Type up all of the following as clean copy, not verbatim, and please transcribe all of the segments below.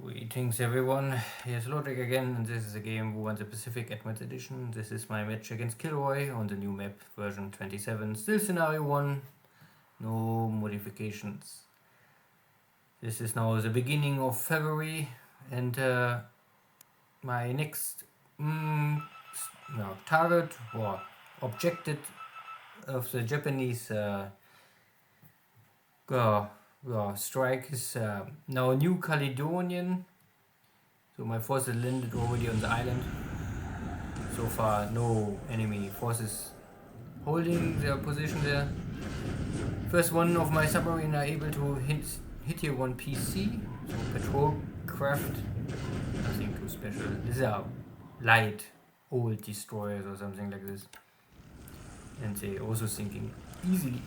Greetings everyone, here's Logic again, and this is a game who won the Pacific Advanced Edition. This is my match against KilRoy on the new map version 27, still scenario 1, no modifications. This is now the beginning of February, and my next target or objective of the Japanese strike is now New Caledonian. So my forces landed already on the island. So far no enemy forces holding their position there. First one of my submarine are able to hit here one PC. So patrol craft, nothing too special. These are light old destroyers or something like this. And they also sinking easily.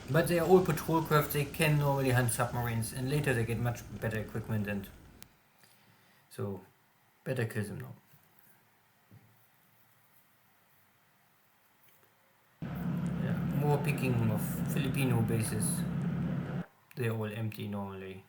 But they are all patrol craft, they can normally hunt submarines, and later they get much better equipment, and so better kill them now. Yeah, more picking of Filipino bases. They're all empty normally.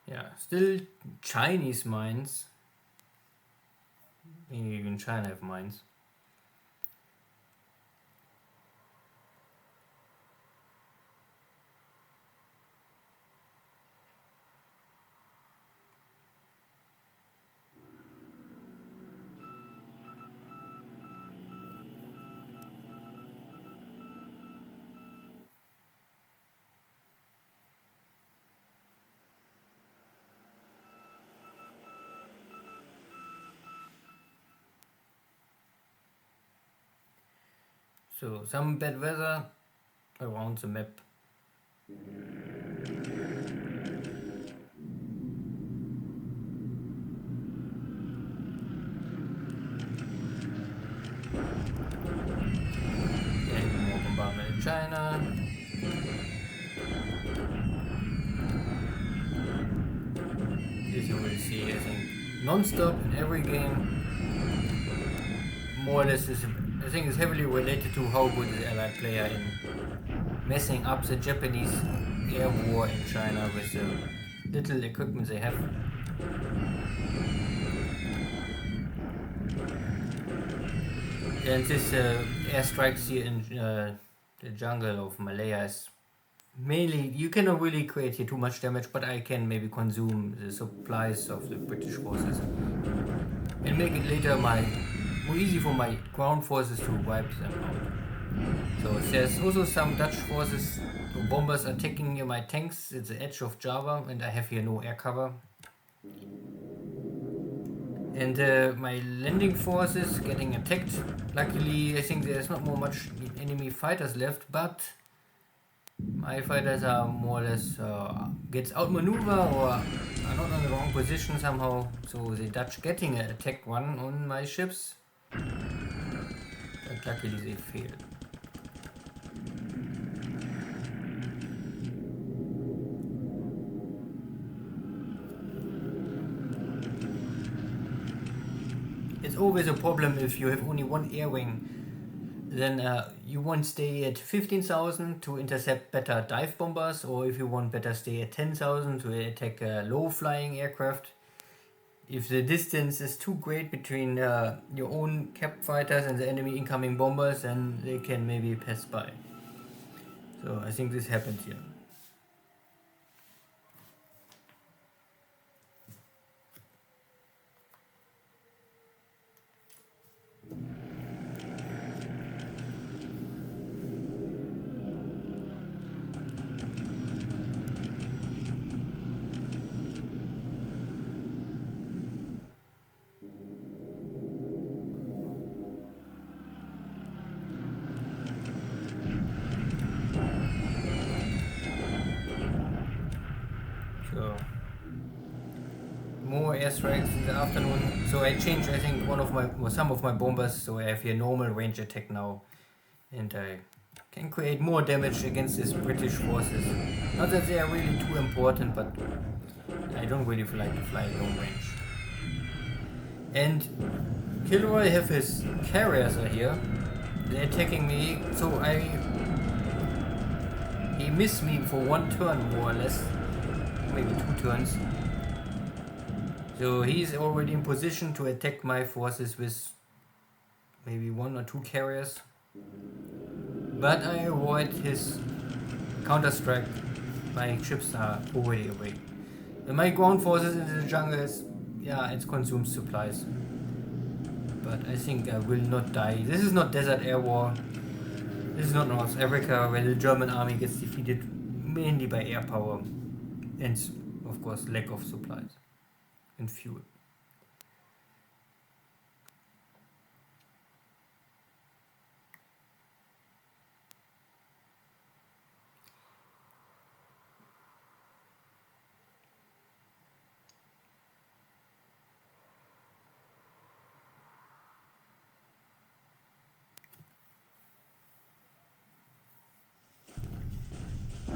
Yeah, still Chinese mines. Maybe even China have mines. So some bad weather around the map. And more bombardment in China. This you will see, I think, non-stop in every game. More or less, I think it's heavily related to how good the allied player in messing up the Japanese air war in China with the little equipment they have. And this airstrikes here in the jungle of Malaya is mainly, you cannot really create here too much damage, but I can maybe consume the supplies of the British forces and make it later more easy for my ground forces to wipe them out. So there's also some Dutch forces or bombers attacking near my tanks at the edge of Java, and I have here no air cover. And my landing forces getting attacked. Luckily, I think there's not more much enemy fighters left, but my fighters are more or less gets outmaneuver or are not in the wrong position somehow. So the Dutch getting an attack one on my ships, but luckily they failed. It's always a problem if you have only one air wing. Then you won't stay at 15,000 to intercept better dive bombers, or if you want better stay at 10,000 to attack low flying aircraft. If the distance is too great between your own cap fighters and the enemy incoming bombers, then they can maybe pass by. So I think this happened here. more airstrikes in the afternoon. So I changed, I think, some of my bombers. So I have here normal range attack now, and I can create more damage against these British forces. Not that they are really too important, but I don't really like to fly long range. And KilRoy have his carriers are here. They're attacking me, so he missed me for one turn more or less, maybe 2 turns. So he's already in position to attack my forces with maybe 1 or 2 carriers. But I avoid his counter-strike. My ships are already away. And my ground forces in the jungle it consumes supplies. But I think I will not die. This is not Desert Air War. This is not North Africa, where the German army gets defeated mainly by air power and, of course, lack of supplies and fuel.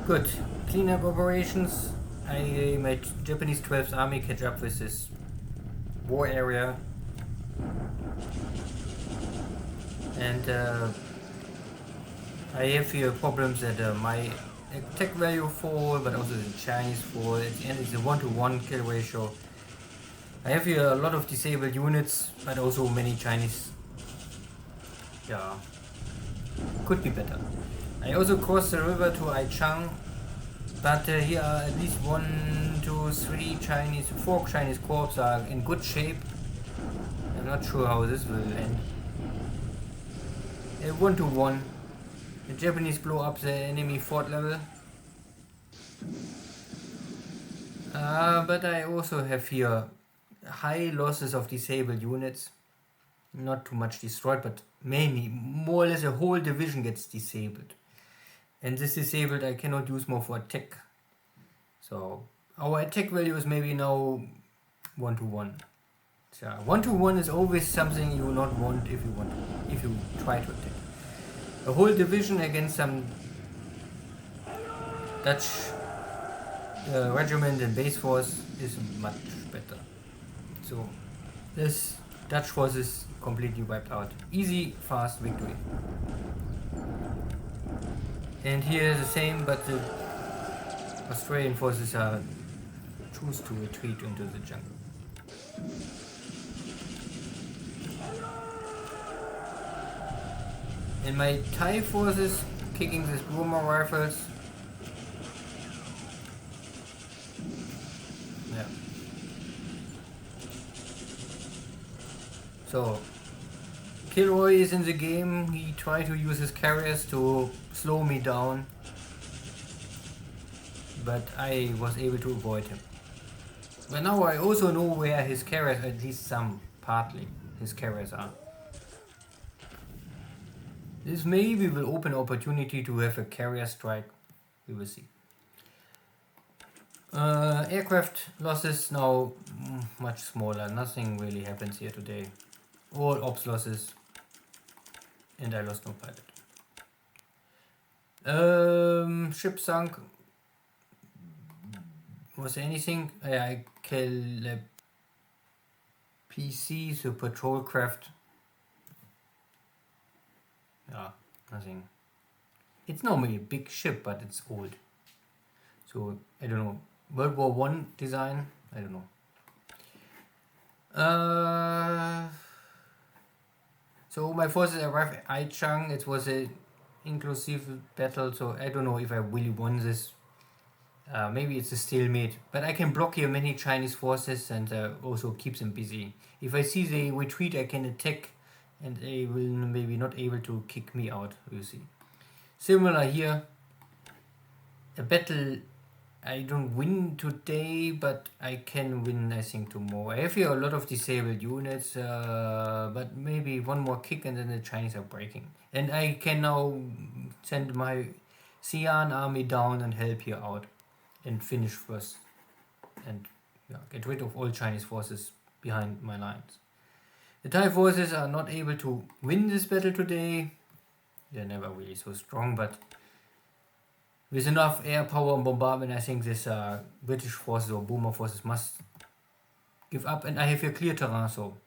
Good. Cleanup operations. I made Japanese 12th Army catch up with this war area. And I have here problems that my attack value fall, but also the Chinese fall. At the end it's a 1-to-1 kill ratio. I have here a lot of disabled units, but also many Chinese. Yeah, could be better. I also crossed the river to Aichang, but here are at least 1, 2, 3 Chinese, 4 Chinese corps are in good shape. I'm not sure how this will end. 1-to-1. The Japanese blow up the enemy fort level. But I also have here high losses of disabled units. Not too much destroyed, but mainly, more or less a whole division gets disabled. And this disabled I cannot use more for attack. So our attack value is maybe now 1-to-1. So 1-to-1 is always something you not want if you try to attack. A whole division against some Dutch regiment and base force is much better. So this Dutch force is completely wiped out. Easy, fast victory. And here the same, but the Australian forces choose to retreat into the jungle. And my Thai forces kicking these boomer rifles. Yeah. So KilRoy is in the game. He tried to use his carriers to slow me down, but I was able to avoid him. But now I also know where his carriers, at least some, partly, his carriers are. This maybe will open opportunity to have a carrier strike. We will see. Aircraft losses now much smaller. Nothing really happens here today. All ops losses. And I lost no pilot. Ship sunk. Was there anything? I killed a PC, so patrol craft. Yeah, nothing. It's normally a big ship, but it's old. So, I don't know. World War I design? I don't know. So my forces arrived at Aichang. It was a inclusive battle, so I don't know if I really won this. Maybe it's a stalemate, but I can block here many Chinese forces and also keep them busy. If I see they retreat, I can attack, and they will maybe not able to kick me out. You see. Similar here. A battle I don't win today, but I can win, I think, tomorrow. I have here a lot of disabled units, but maybe one more kick and then the Chinese are breaking. And I can now send my Xi'an army down and help here out and finish first. And get rid of all Chinese forces behind my lines. The Thai forces are not able to win this battle today. They're never really so strong, but with enough air power and bombardment, I think this British forces or Burma forces must give up. And I have here clear terrain, so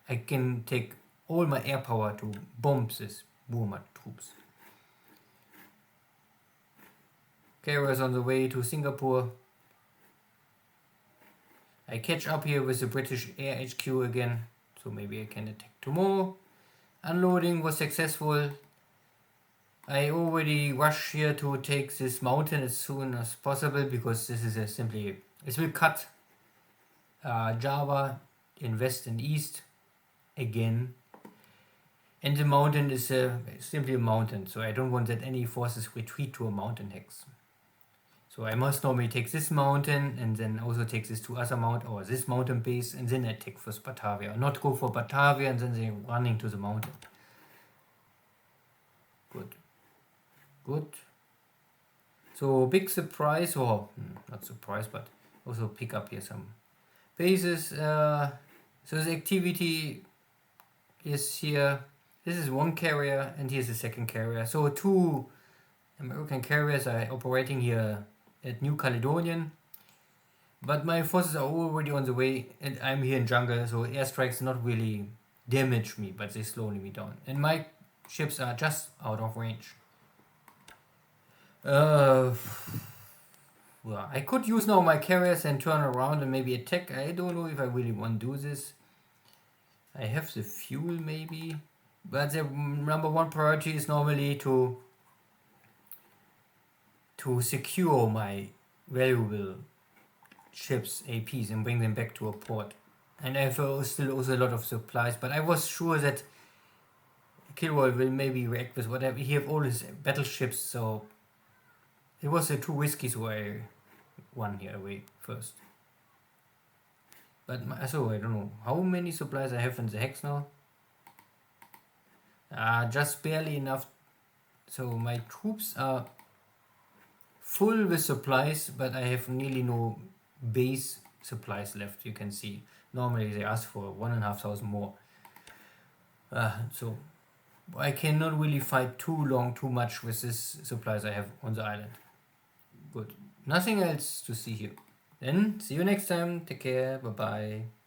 I can take all my air power to bomb this Burma troops. Carriers on the way to Singapore. I catch up here with the British Air HQ again, so maybe I can attack tomorrow. Unloading was successful. I already rush here to take this mountain as soon as possible because this is it will cut Java in west and east again. And the mountain is simply a mountain, so I don't want that any forces retreat to a mountain hex. So I must normally take this mountain and then also take this two other mountain or this mountain base and then attack first Batavia. Or not go for Batavia and then they're running to the mountain. Good. Good. So big surprise, or not surprise, but also pick up here some bases. So the activity is here. This is one carrier and here's the second carrier. So two American carriers are operating here at New Caledonian, but my forces are already on the way and I'm here in jungle, so airstrikes not really damage me, but they slowly me down. And my ships are just out of range. Well, I could use now my carriers and turn around and maybe attack. I don't know if I really want to do this. I have the fuel maybe, but the number one priority is normally to secure my valuable ships, APs, and bring them back to a port. And I have still also a lot of supplies, but I was sure that KilRoy will maybe react with whatever. He have all his battleships, so it was too risky, so I won here away first. But so I don't know how many supplies I have in the hex now. Just barely enough. So my troops are full with supplies, but I have nearly no base supplies left. You can see normally they ask for 1,500 more. So I cannot really fight too much with this supplies I have on the island. Good. Nothing else to see here. Then see you next time. Take care. Bye bye.